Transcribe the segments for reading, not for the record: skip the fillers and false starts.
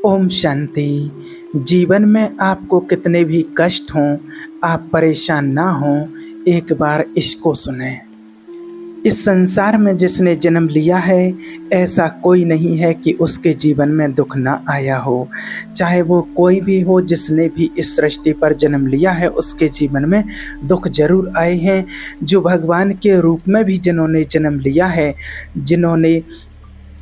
ओम शांति। जीवन में आपको कितने भी कष्ट हों, आप परेशान ना हों, एक बार इसको सुनें। इस संसार में जिसने जन्म लिया है, ऐसा कोई नहीं है कि उसके जीवन में दुख ना आया हो। चाहे वो कोई भी हो, जिसने भी इस सृष्टि पर जन्म लिया है, उसके जीवन में दुख जरूर आए हैं। जो भगवान के रूप में भी जिन्होंने जन्म लिया है, जिन्होंने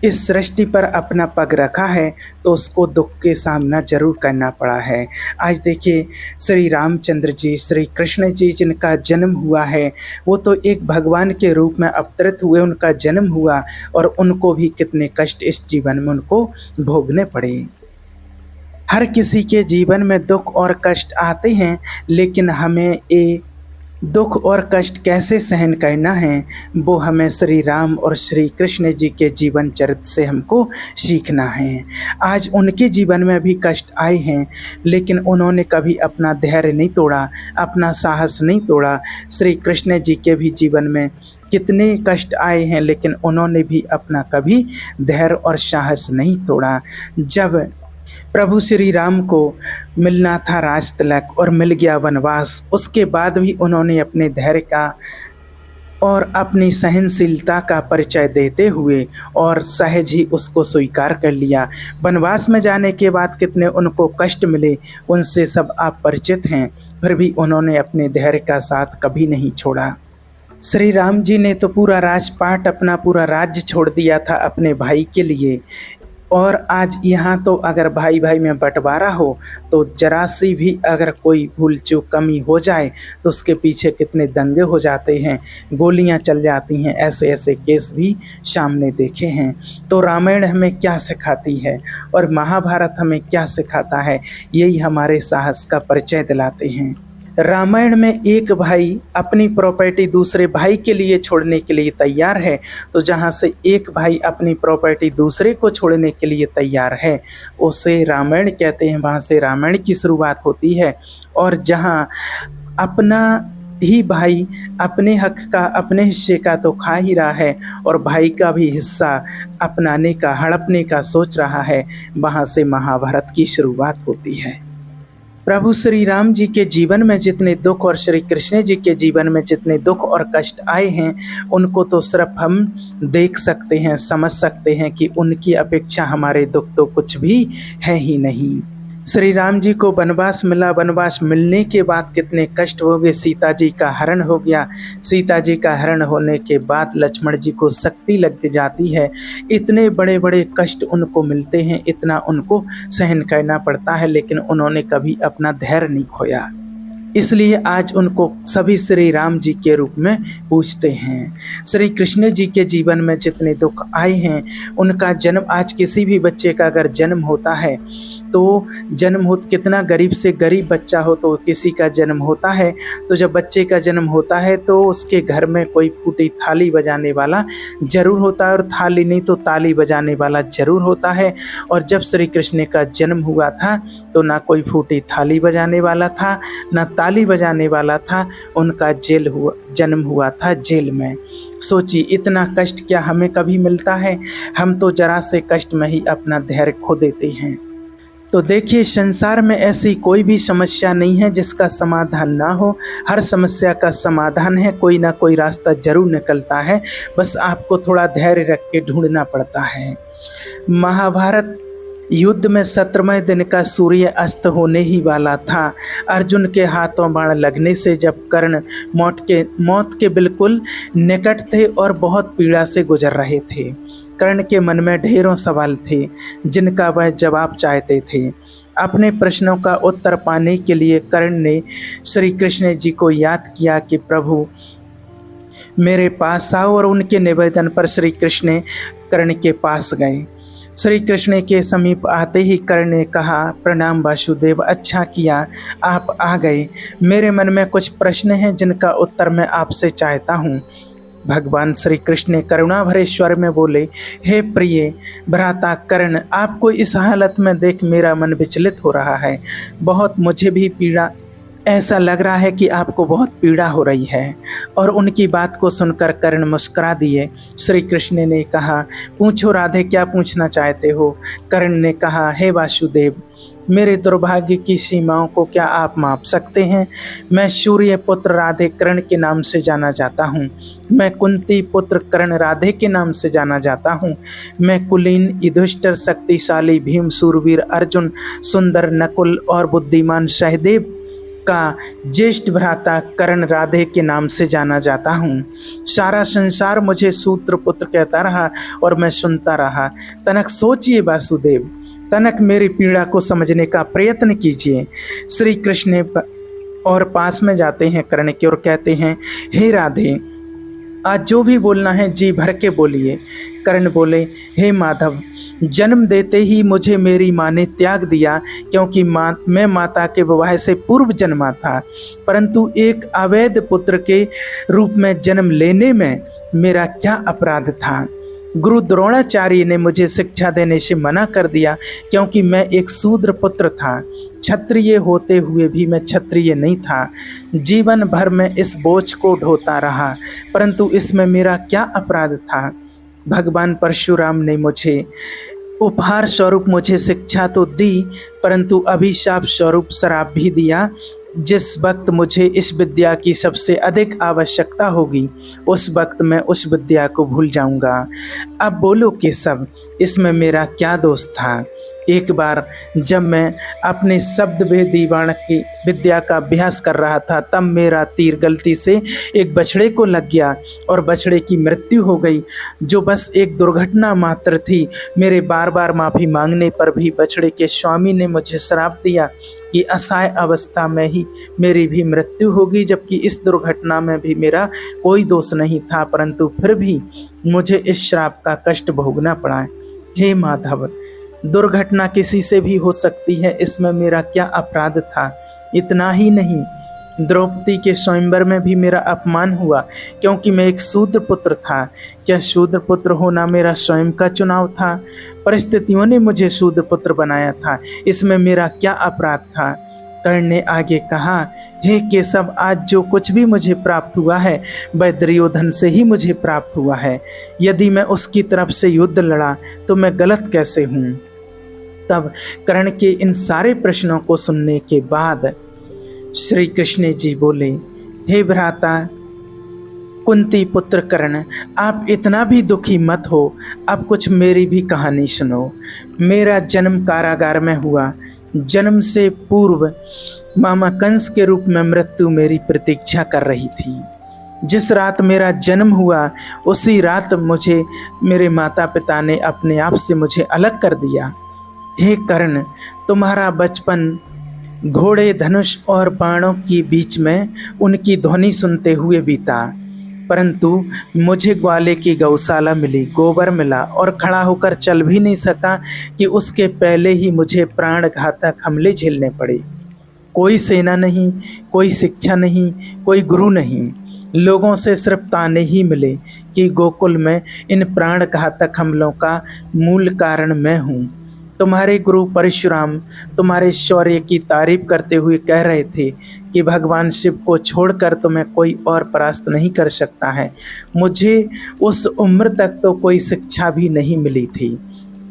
इस सृष्टि पर अपना पग रखा है, तो उसको दुख के सामना जरूर करना पड़ा है। आज देखिए, श्री रामचंद्र जी, श्री कृष्ण जी जिनका जन्म हुआ है, वो तो एक भगवान के रूप में अवतरित हुए, उनका जन्म हुआ और उनको भी कितने कष्ट इस जीवन में उनको भोगने पड़े। हर किसी के जीवन में दुख और कष्ट आते हैं, लेकिन हमें ये दुख और कष्ट कैसे सहन करना है, वो हमें श्री राम और श्री कृष्ण जी के जीवन चरित्र से हमको सीखना है। आज उनके जीवन में भी कष्ट आए हैं, लेकिन उन्होंने कभी अपना धैर्य नहीं तोड़ा, अपना साहस नहीं तोड़ा। श्री कृष्ण जी के भी जीवन में कितने कष्ट आए हैं, लेकिन उन्होंने भी अपना कभी धैर्य और साहस नहीं तोड़ा। जब प्रभु श्री राम को मिलना था राज तिलक और मिल गया वनवास, उसके बाद भी उन्होंने अपने धैर्य का और अपनी सहनशीलता का परिचय देते हुए और सहज ही उसको स्वीकार कर लिया। वनवास में जाने के बाद कितने उनको कष्ट मिले, उनसे सब आप परिचित हैं, फिर भी उन्होंने अपने धैर्य का साथ कभी नहीं छोड़ा। श्री राम जी ने तो पूरा राजपाट, अपना पूरा राज्य छोड़ दिया था अपने भाई के लिए। और आज यहाँ तो अगर भाई भाई में बंटवारा हो, तो जरा सी भी अगर कोई भूल चूक कमी हो जाए, तो उसके पीछे कितने दंगे हो जाते हैं, गोलियाँ चल जाती हैं। ऐसे ऐसे केस भी सामने देखे हैं। तो रामायण हमें क्या सिखाती है और महाभारत हमें क्या सिखाता है, यही हमारे साहस का परिचय दिलाते हैं। रामायण में एक भाई अपनी प्रॉपर्टी दूसरे भाई के लिए छोड़ने के लिए तैयार है, तो जहाँ से एक भाई अपनी प्रॉपर्टी दूसरे को छोड़ने के लिए तैयार है, उसे रामायण कहते हैं। वहाँ से रामायण की शुरुआत होती है। और जहाँ अपना ही भाई अपने हक का, अपने हिस्से का तो खा ही रहा है और भाई का भी हिस्सा अपनाने का, हड़पने का सोच रहा है, वहाँ से महाभारत की शुरुआत होती है। प्रभु श्री राम जी के जीवन में जितने दुख और श्री कृष्ण जी के जीवन में जितने दुख और कष्ट आए हैं, उनको तो सिर्फ हम देख सकते हैं, समझ सकते हैं कि उनकी अपेक्षा हमारे दुख तो कुछ भी है ही नहीं। श्री राम जी को वनवास मिला, वनवास मिलने के बाद कितने कष्ट हो गए। सीता जी का हरण हो गया। सीता जी का हरण होने के बाद लक्ष्मण जी को शक्ति लग जाती है। इतने बड़े बड़े कष्ट उनको मिलते हैं, इतना उनको सहन करना पड़ता है, लेकिन उन्होंने कभी अपना धैर्य नहीं खोया। इसलिए आज उनको सभी श्री राम जी के रूप में पूछते हैं। श्री कृष्ण जी के जीवन में जितने दुख आए हैं, उनका जन्म, आज किसी भी बच्चे का अगर जन्म होता है, तो जन्म हो, कितना गरीब से गरीब बच्चा हो तो किसी का जन्म होता है, तो जब बच्चे का जन्म होता है तो उसके घर में कोई फूटी थाली बजाने वाला जरूर होता है, और थाली नहीं तो ताली बजाने वाला जरूर होता है। और जब श्री कृष्ण का जन्म हुआ था, तो ना कोई फूटी थाली बजाने वाला था, ना ताली बजाने वाला था, उनका जन्म हुआ था जेल में। सोचिए, इतना कष्ट क्या हमें कभी मिलता है? हम तो जरा से कष्ट में ही अपना धैर्य खो देते हैं। तो देखिए, संसार में ऐसी कोई भी समस्या नहीं है जिसका समाधान ना हो। हर समस्या का समाधान है, कोई ना कोई रास्ता जरूर निकलता है, बस आपको थोड़ा धैर्य रख के ढूंढना पड़ता है। महाभारत युद्ध में 17वें दिन का सूर्य अस्त होने ही वाला था। अर्जुन के हाथों बाण लगने से जब कर्ण मौत के बिल्कुल निकट थे और बहुत पीड़ा से गुजर रहे थे, कर्ण के मन में ढेरों सवाल थे जिनका वह जवाब चाहते थे। अपने प्रश्नों का उत्तर पाने के लिए कर्ण ने श्री कृष्ण जी को याद किया कि प्रभु मेरे पास आओ, और उनके निवेदन पर श्री कृष्ण कर्ण के पास गए। श्री कृष्ण के समीप आते ही कर्ण ने कहा, प्रणाम वासुदेव, अच्छा किया आप आ गए। मेरे मन में कुछ प्रश्न हैं जिनका उत्तर मैं आपसे चाहता हूँ। भगवान श्री कृष्ण करुणा भरे स्वर में बोले, हे प्रिय भ्राता कर्ण, आपको इस हालत में देख मेरा मन विचलित हो रहा है। बहुत मुझे भी पीड़ा ऐसा लग रहा है कि आपको बहुत पीड़ा हो रही है। और उनकी बात को सुनकर कर्ण मुस्कुरा दिए। श्री कृष्ण ने कहा, पूछो राधे, क्या पूछना चाहते हो? कर्ण ने कहा, हे वासुदेव, मेरे दुर्भाग्य की सीमाओं को क्या आप माप सकते हैं? मैं सूर्य पुत्र राधे कर्ण के नाम से जाना जाता हूँ। मैं कुंती पुत्र कर्ण राधे के नाम से जाना जाता हूँ। मैं कुलीन, युधिष्ठिर, शक्तिशाली भीम, शूरवीर अर्जुन, सुंदर नकुल और बुद्धिमान सहदेव का ज्येष्ठ भ्राता कर्ण राधे के नाम से जाना जाता हूँ। सारा संसार मुझे सूत्र पुत्र कहता रहा और मैं सुनता रहा। तनक सोचिए वासुदेव, तनक मेरी पीड़ा को समझने का प्रयत्न कीजिए। श्री कृष्ण और पास में जाते हैं कर्ण के और कहते हैं, हे राधे, आज जो भी बोलना है जी भर के बोलिए। कर्ण बोले, हे माधव, जन्म देते ही मुझे मेरी माँ ने त्याग दिया, क्योंकि मैं माता के विवाह से पूर्व जन्मा था। परंतु एक अवैध पुत्र के रूप में जन्म लेने में मेरा क्या अपराध था? गुरु द्रोणाचार्य ने मुझे शिक्षा देने से मना कर दिया, क्योंकि मैं एक शूद्र पुत्र था। क्षत्रिय होते हुए भी मैं क्षत्रिय नहीं था। जीवन भर मैं इस बोझ को ढोता रहा, परंतु इसमें मेरा क्या अपराध था? भगवान परशुराम ने मुझे उपहार स्वरूप मुझे शिक्षा तो दी, परंतु अभिशाप स्वरूप श्राप भी दिया। जिस वक्त मुझे इस विद्या की सबसे अधिक आवश्यकता होगी, उस वक्त मैं उस विद्या को भूल जाऊंगा। अब बोलो केशव, इसमें मेरा क्या दोष था? एक बार जब मैं अपने शब्द भेदी बाण की विद्या का अभ्यास कर रहा था, तब मेरा तीर गलती से एक बछड़े को लग गया और बछड़े की मृत्यु हो गई, जो बस एक दुर्घटना मात्र थी। मेरे बार बार माफ़ी मांगने पर भी बछड़े के स्वामी ने मुझे श्राप दिया कि असहाय अवस्था में ही मेरी भी मृत्यु होगी, जबकि इस दुर्घटना में भी मेरा कोई दोष नहीं था, परंतु फिर भी मुझे इस श्राप का कष्ट भोगना पड़ा। हे माधव, दुर्घटना किसी से भी हो सकती है, इसमें मेरा क्या अपराध था? इतना ही नहीं, द्रौपदी के स्वयंवर में भी मेरा अपमान हुआ, क्योंकि मैं एक शूद्र पुत्र था। क्या शूद्र पुत्र होना मेरा स्वयं का चुनाव था? परिस्थितियों ने मुझे शूद्र पुत्र बनाया था, इसमें मेरा क्या अपराध था? कर्ण ने आगे कहा, हे केशव, आज जो कुछ भी मुझे प्राप्त हुआ है वह दुर्योधन से ही मुझे प्राप्त हुआ है। यदि मैं उसकी तरफ से युद्ध लड़ा तो मैं गलत कैसे हूँ? तब कर्ण के इन सारे प्रश्नों को सुनने के बाद श्री कृष्ण जी बोले, हे भ्राता कुंती पुत्र कर्ण, आप इतना भी दुखी मत हो। अब कुछ मेरी भी कहानी सुनो। मेरा जन्म कारागार में हुआ। जन्म से पूर्व मामा कंस के रूप में मृत्यु मेरी प्रतीक्षा कर रही थी। जिस रात मेरा जन्म हुआ, उसी रात मुझे मेरे माता पिता ने अपने आप से मुझे अलग कर दिया। हे कर्ण, तुम्हारा बचपन घोड़े, धनुष और बाणों के बीच में उनकी ध्वनि सुनते हुए बीता, परंतु मुझे ग्वाले की गौशाला मिली, गोबर मिला और खड़ा होकर चल भी नहीं सका कि उसके पहले ही मुझे प्राणघातक हमले झेलने पड़े। कोई सेना नहीं, कोई शिक्षा नहीं, कोई गुरु नहीं, लोगों से सिर्फ ताने ही मिले कि गोकुल में इन प्राणघातक हमलों का मूल कारण मैं हूँ। तुम्हारे गुरु परशुराम तुम्हारे शौर्य की तारीफ करते हुए कह रहे थे कि भगवान शिव को छोड़कर तुम्हें कोई और परास्त नहीं कर सकता है। मुझे उस उम्र तक तो कोई शिक्षा भी नहीं मिली थी।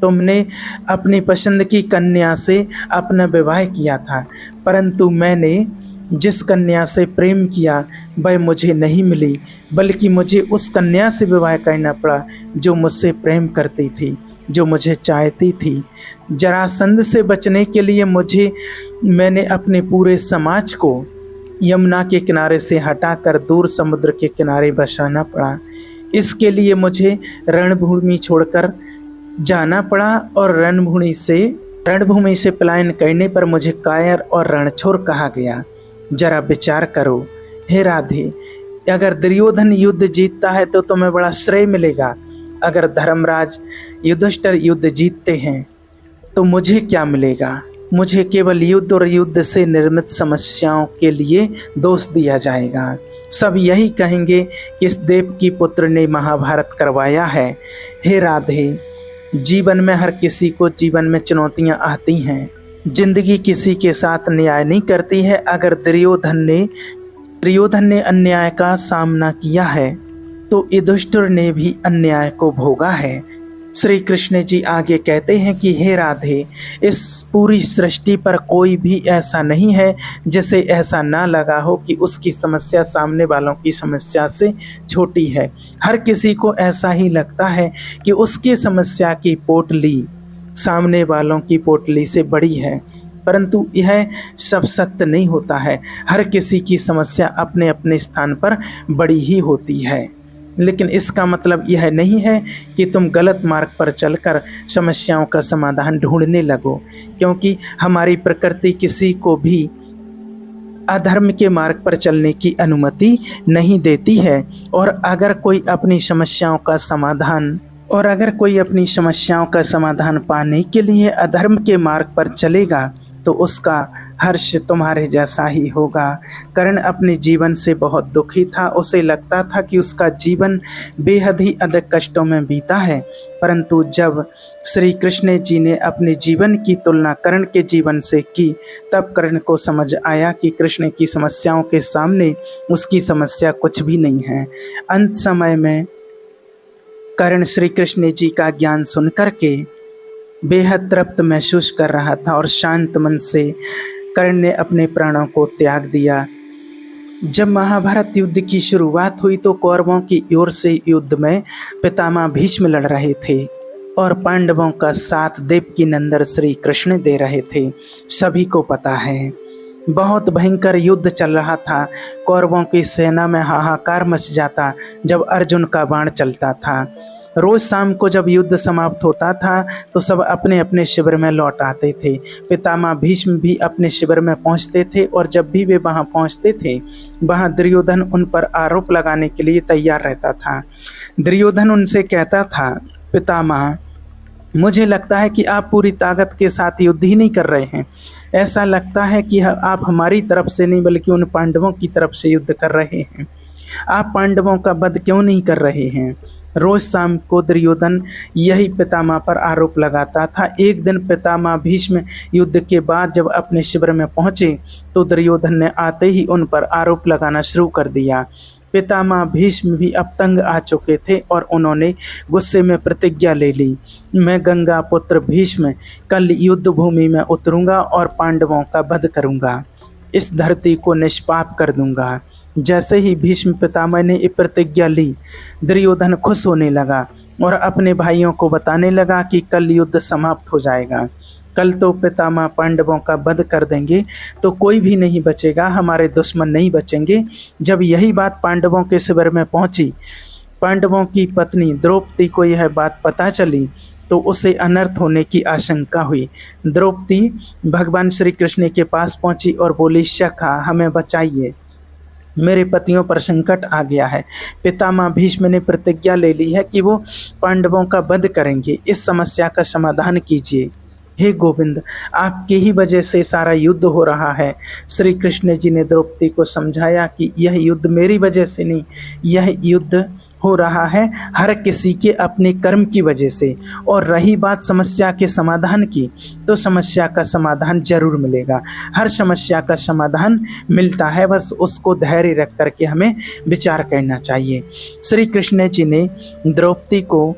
तुमने अपनी पसंद की कन्या से अपना विवाह किया था, परंतु मैंने जिस कन्या से प्रेम किया वह मुझे नहीं मिली, बल्कि मुझे उस कन्या से विवाह करना पड़ा जो मुझसे प्रेम करती थी, जो मुझे चाहती थी। जरासंध से बचने के लिए मैंने अपने पूरे समाज को यमुना के किनारे से हटाकर दूर समुद्र के किनारे बसाना पड़ा। इसके लिए मुझे रणभूमि छोड़कर जाना पड़ा और रणभूमि से पलायन करने पर मुझे कायर और रणछोर कहा गया। जरा विचार करो हे राधे, अगर दुर्योधन युद्ध जीतता है तो तुम्हें बड़ा श्रेय मिलेगा। अगर धर्मराज युधिष्ठिर युद्ध जीतते हैं तो मुझे क्या मिलेगा? मुझे केवल युद्ध और युद्ध से निर्मित समस्याओं के लिए दोष दिया जाएगा। सब यही कहेंगे कि इस देव की पुत्र ने महाभारत करवाया है। हे राधे, जीवन में हर किसी को जीवन में चुनौतियां आती हैं, जिंदगी किसी के साथ न्याय नहीं करती है। अगर दुर्योधन ने अन्याय का सामना किया है तो युधिष्ठिर ने भी अन्याय को भोगा है। श्री कृष्ण जी आगे कहते हैं कि हे राधे, इस पूरी सृष्टि पर कोई भी ऐसा नहीं है जिसे ऐसा ना लगा हो कि उसकी समस्या सामने वालों की समस्या से छोटी है। हर किसी को ऐसा ही लगता है कि उसकी समस्या की पोटली सामने वालों की पोटली से बड़ी है, परंतु यह सब सत्य नहीं होता है। हर किसी की समस्या अपने अपने स्थान पर बड़ी ही होती है। लेकिन इसका मतलब यह नहीं है कि तुम गलत मार्ग पर चलकर समस्याओं का समाधान ढूंढने लगो, क्योंकि हमारी प्रकृति किसी को भी अधर्म के मार्ग पर चलने की अनुमति नहीं देती है। और अगर कोई अपनी समस्याओं का समाधान पाने के लिए अधर्म के मार्ग पर चलेगा तो उसका हर्ष तुम्हारे जैसा ही होगा। कर्ण अपने जीवन से बहुत दुखी था। उसे लगता था कि उसका जीवन बेहद ही अधिक कष्टों में बीता है, परंतु जब श्री कृष्ण जी ने अपने जीवन की तुलना कर्ण के जीवन से की, तब कर्ण को समझ आया कि कृष्ण की समस्याओं के सामने उसकी समस्या कुछ भी नहीं है। अंत समय में कर्ण श्री कृष्ण जी का ज्ञान सुन करके बेहद तृप्त महसूस कर रहा था और शांत मन से कर्ण ने अपने प्राणों को त्याग दिया। जब महाभारत युद्ध की शुरुआत हुई तो कौरवों की ओर से युद्ध में पितामह भीष्म लड़ रहे थे और पांडवों का साथ देवकीनंदन श्री कृष्ण दे रहे थे। सभी को पता है बहुत भयंकर युद्ध चल रहा था। कौरवों की सेना में हाहाकार मच जाता जब अर्जुन का बाण चलता था। रोज शाम को जब युद्ध समाप्त होता था तो सब अपने अपने शिविर में लौट आते थे। पितामह भीष्म भी अपने शिविर में पहुंचते थे और जब भी वे वहां पहुंचते थे वहां दुर्योधन उन पर आरोप लगाने के लिए तैयार रहता था। दुर्योधन उनसे कहता था, पितामह, मुझे लगता है कि आप पूरी ताकत के साथ युद्ध ही नहीं कर रहे हैं। ऐसा लगता है कि आप हमारी तरफ से नहीं बल्कि उन पांडवों की तरफ से युद्ध कर रहे हैं। आप पांडवों का वध क्यों नहीं कर रहे हैं? रोज शाम को दुर्योधन यही पितामह पर आरोप लगाता था। एक दिन पितामह भीष्म युद्ध के बाद जब अपने शिविर में पहुंचे तो दुर्योधन ने आते ही उन पर आरोप लगाना शुरू कर दिया। पितामह भीष्म भी अब तंग आ चुके थे और उन्होंने गुस्से में प्रतिज्ञा ले ली, मैं गंगा पुत्र भीष्म कल युद्ध भूमि में उतरूंगा और पांडवों का वध करूंगा, इस धरती को निष्पाप कर दूंगा। जैसे ही भीष्म पितामह ने ये प्रतिज्ञा ली, दुर्योधन खुश होने लगा और अपने भाइयों को बताने लगा कि कल युद्ध समाप्त हो जाएगा। कल तो पितामह पांडवों का वध कर देंगे तो कोई भी नहीं बचेगा, हमारे दुश्मन नहीं बचेंगे। जब यही बात पांडवों के शिविर में पहुंची, पांडवों की पत्नी द्रौपदी को यह बात पता चली तो उसे अनर्थ होने की आशंका हुई। द्रौपदी भगवान श्री कृष्ण के पास पहुंची और बोली, सखा हमें बचाइए, मेरे पतियों पर संकट आ गया है। पितामह भीष्म ने प्रतिज्ञा ले ली है कि वो पांडवों का वध करेंगे, इस समस्या का समाधान कीजिए। हे गोविंद, आपकी ही वजह से सारा युद्ध हो रहा है। श्री कृष्ण जी ने द्रौपदी को समझाया कि यह युद्ध मेरी वजह से नहीं, यह युद्ध हो रहा है हर किसी के अपने कर्म की वजह से। और रही बात समस्या के समाधान की, तो समस्या का समाधान जरूर मिलेगा। हर समस्या का समाधान मिलता है, बस उसको धैर्य रख करके हमें विचार करना चाहिए। श्री कृष्ण जी ने द्रौपदी को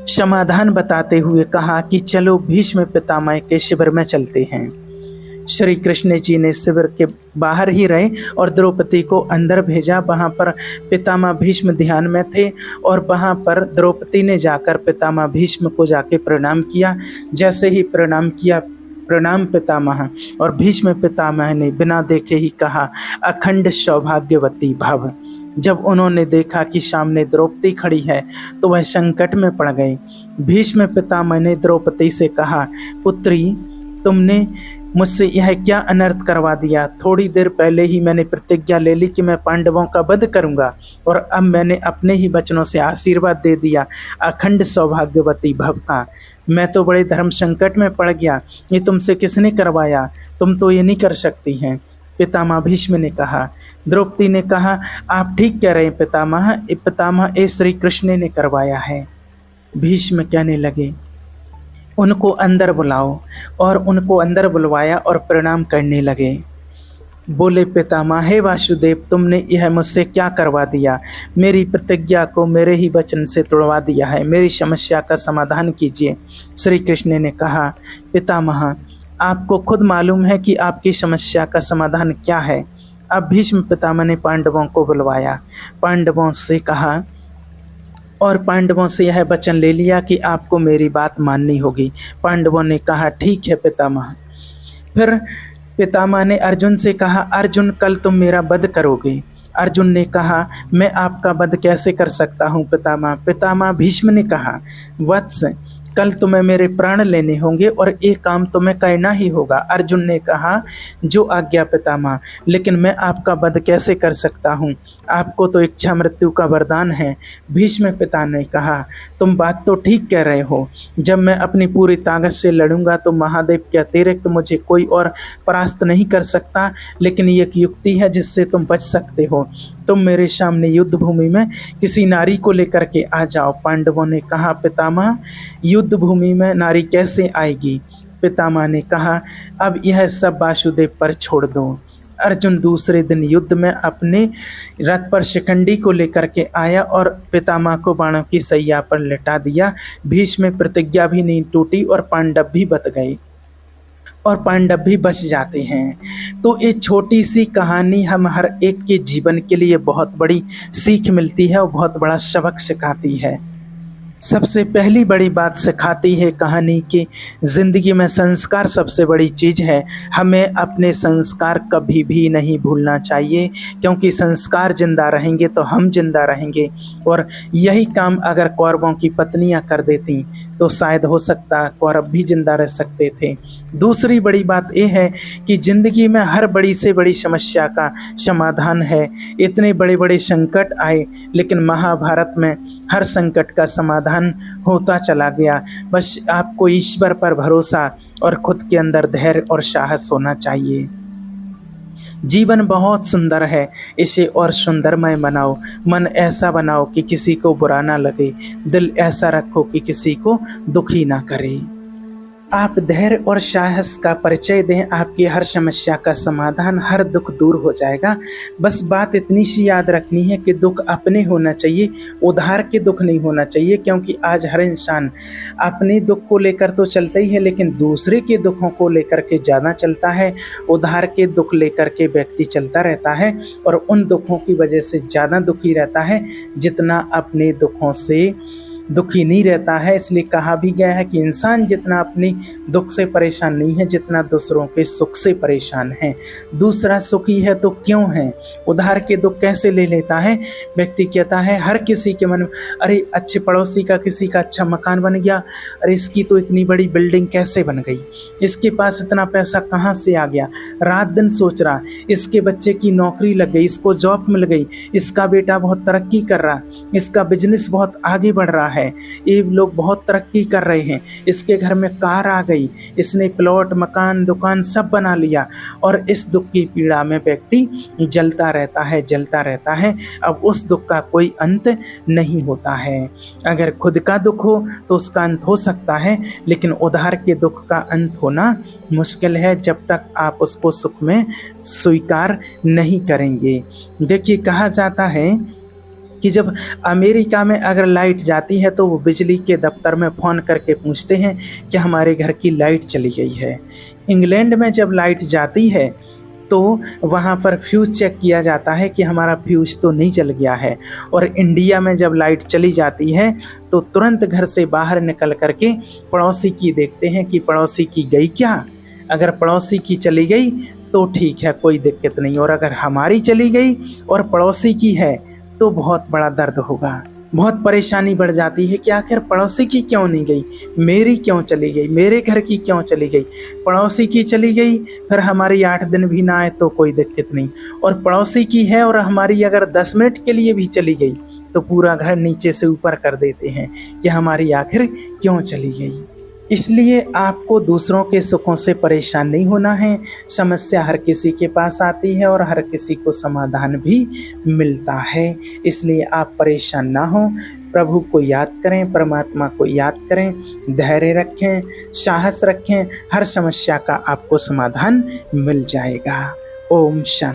समाधान बताते हुए कहा कि चलो भीष्म पितामह के शिविर में चलते हैं। श्री कृष्ण जी ने शिविर के बाहर ही रहे और द्रौपदी को अंदर भेजा। वहां पर पितामह भीष्म ध्यान में थे और वहां पर द्रौपदी ने जाकर पितामह भीष्म को जाके प्रणाम किया। जैसे ही प्रणाम किया, प्रणाम पितामह, और भीष्म पितामह ने बिना देखे ही कहा, अखंड सौभाग्यवती भव। जब उन्होंने देखा कि सामने द्रौपदी खड़ी है तो वह संकट में पड़ गए। भीष्म पितामह ने द्रौपदी से कहा, पुत्री, तुमने मुझसे यह क्या अनर्थ करवा दिया? थोड़ी देर पहले ही मैंने प्रतिज्ञा ले ली कि मैं पांडवों का वध करूंगा और अब मैंने अपने ही वचनों से आशीर्वाद दे दिया अखंड सौभाग्यवती भव का। मैं तो बड़े धर्म संकट में पड़ गया, ये तुमसे किसने करवाया? तुम तो ये नहीं कर सकती हैं। पितामह भीष्म ने कहा। द्रौपदी ने कहा, आप ठीक कह रहे हैं पितामह, ये श्री कृष्ण ने करवाया है। भीष्म कहने लगे, उनको अंदर बुलाओ। और उनको अंदर बुलवाया और प्रणाम करने लगे। बोले, पितामह, हे वासुदेव, तुमने यह मुझसे क्या करवा दिया? मेरी प्रतिज्ञा को मेरे ही वचन से तोड़वा दिया है। मेरी समस्या का समाधान कीजिए। श्री कृष्ण ने कहा, पितामह, आपको खुद मालूम है कि आपकी समस्या का समाधान क्या है। अब भीष्म पितामह ने पांडवों को बुलवाया, पांडवों से कहा और पांडवों से यह वचन ले लिया कि आपको मेरी बात माननी होगी। पांडवों ने कहा, ठीक है पितामह। फिर पितामह ने अर्जुन से कहा, अर्जुन, कल तुम मेरा वध करोगे। अर्जुन ने कहा, मैं आपका वध कैसे कर सकता हूँ पितामह। पितामह भीष्म ने कहा, वत्स, कल तुम्हें मेरे प्राण लेने होंगे और एक काम तुम्हें करना ही होगा। अर्जुन ने कहा, जो आज्ञा पितामह, लेकिन मैं आपका वध कैसे कर सकता हूँ? आपको तो इच्छा मृत्यु का वरदान है। भीष्म पिता ने कहा, तुम बात तो ठीक कह रहे हो। जब मैं अपनी पूरी ताकत से लड़ूंगा तो महादेव के अतिरिक्त मुझे कोई और परास्त नहीं कर सकता, लेकिन ये एक युक्ति है जिससे तुम बच सकते हो। तुम मेरे सामने युद्ध भूमि में किसी नारी को लेकर के आ जाओ। पांडवों ने कहा, पितामह, युद्ध भूमि में नारी कैसे आएगी? पितामह ने कहा, अब यह सब वासुदेव पर छोड़ दो। अर्जुन दूसरे दिन युद्ध में अपने रथ पर शिखंडी को लेकर के आया और पितामह को बाणों की सैया पर लिटा दिया। भीष्म में प्रतिज्ञा भी नहीं टूटी और पांडव भी बच गए और पांडव भी बच जाते हैं। तो ये छोटी सी कहानी हम हर एक के जीवन के लिए बहुत बड़ी सीख मिलती है और बहुत बड़ा सबक सिखाती है। सबसे पहली बड़ी बात सिखाती है कहानी की, ज़िंदगी में संस्कार सबसे बड़ी चीज़ है। हमें अपने संस्कार कभी भी नहीं भूलना चाहिए, क्योंकि संस्कार जिंदा रहेंगे तो हम जिंदा रहेंगे। और यही काम अगर कौरवों की पत्नियां कर देती तो शायद हो सकता कौरव भी जिंदा रह सकते थे। दूसरी बड़ी बात यह है कि ज़िंदगी में हर बड़ी से बड़ी समस्या का समाधान है। इतने बड़े बड़े संकट आए, लेकिन महाभारत में हर संकट का समाधान होता चला गया। बस आपको ईश्वर पर भरोसा और खुद के अंदर धैर्य और साहस होना चाहिए। जीवन बहुत सुंदर है, इसे और सुंदरमय बनाओ। मन ऐसा बनाओ कि किसी को बुरा ना लगे, दिल ऐसा रखो कि किसी को दुखी ना करे। आप धैर्य और साहस का परिचय दें, आपकी हर समस्या का समाधान, हर दुख दूर हो जाएगा। बस बात इतनी सी याद रखनी है कि दुख अपने होना चाहिए, उधार के दुख नहीं होना चाहिए। क्योंकि आज हर इंसान अपने दुख को लेकर तो चलता ही है, लेकिन दूसरे के दुखों को लेकर के ज़्यादा चलता है। उधार के दुख लेकर के व्यक्ति चलता रहता है और उन दुखों की वजह से ज़्यादा दुखी रहता है जितना अपने दुखों से दुखी नहीं रहता है। इसलिए कहा भी गया है कि इंसान जितना अपने दुख से परेशान नहीं है, जितना दूसरों के सुख से परेशान है। दूसरा सुखी है तो क्यों है? उधार के दुख कैसे ले लेता है? व्यक्ति कहता है हर किसी के मन में, अरे अच्छे पड़ोसी का किसी का अच्छा मकान बन गया, अरे इसकी तो इतनी बड़ी बिल्डिंग कैसे बन गई, इसके पास इतना पैसा कहाँ से आ गया। रात दिन सोच रहा, इसके बच्चे की नौकरी लग गई, इसको जॉब मिल गई, इसका बेटा बहुत तरक्की कर रहा, इसका बिजनेस बहुत आगे बढ़ रहा है, ये लोग बहुत तरक्की कर रहे हैं, इसके घर में कार आ गई, इसने प्लॉट मकान दुकान सब बना लिया। और इस दुख की पीड़ा में व्यक्ति जलता रहता है। अब उस दुख का कोई अंत नहीं होता है। अगर खुद का दुख हो तो उसका अंत हो सकता है, लेकिन उधार के दुख का अंत होना मुश्किल है जब तक आप उसको सुख में स्वीकार नहीं करेंगे। देखिए, कहा जाता है कि जब अमेरिका में अगर लाइट जाती है तो वो बिजली के दफ्तर में फ़ोन करके पूछते हैं कि हमारे घर की लाइट चली गई है। इंग्लैंड में जब लाइट जाती है तो वहाँ पर फ्यूज़ चेक किया जाता है कि हमारा फ्यूज़ तो नहीं जल गया है। और इंडिया में जब लाइट चली जाती है तो तुरंत घर से बाहर निकल करके पड़ोसी की देखते हैं कि पड़ोसी की गई क्या। अगर पड़ोसी की चली गई तो ठीक है, कोई दिक्कत नहीं, और अगर हमारी चली गई और पड़ोसी की है तो बहुत बड़ा दर्द होगा, बहुत परेशानी बढ़ जाती है कि आखिर पड़ोसी की क्यों नहीं गई, मेरी क्यों चली गई, मेरे घर की क्यों चली गई। पड़ोसी की चली गई, फिर हमारी 8 दिन भी ना आए तो कोई दिक्कत नहीं, और पड़ोसी की है और हमारी अगर 10 मिनट के लिए भी चली गई तो पूरा घर नीचे से ऊपर कर देते हैं कि हमारी आखिर क्यों चली गई। इसलिए आपको दूसरों के सुखों से परेशान नहीं होना है। समस्या हर किसी के पास आती है और हर किसी को समाधान भी मिलता है। इसलिए आप परेशान ना हों, प्रभु को याद करें, परमात्मा को याद करें, धैर्य रखें, साहस रखें, हर समस्या का आपको समाधान मिल जाएगा। ओम शांति।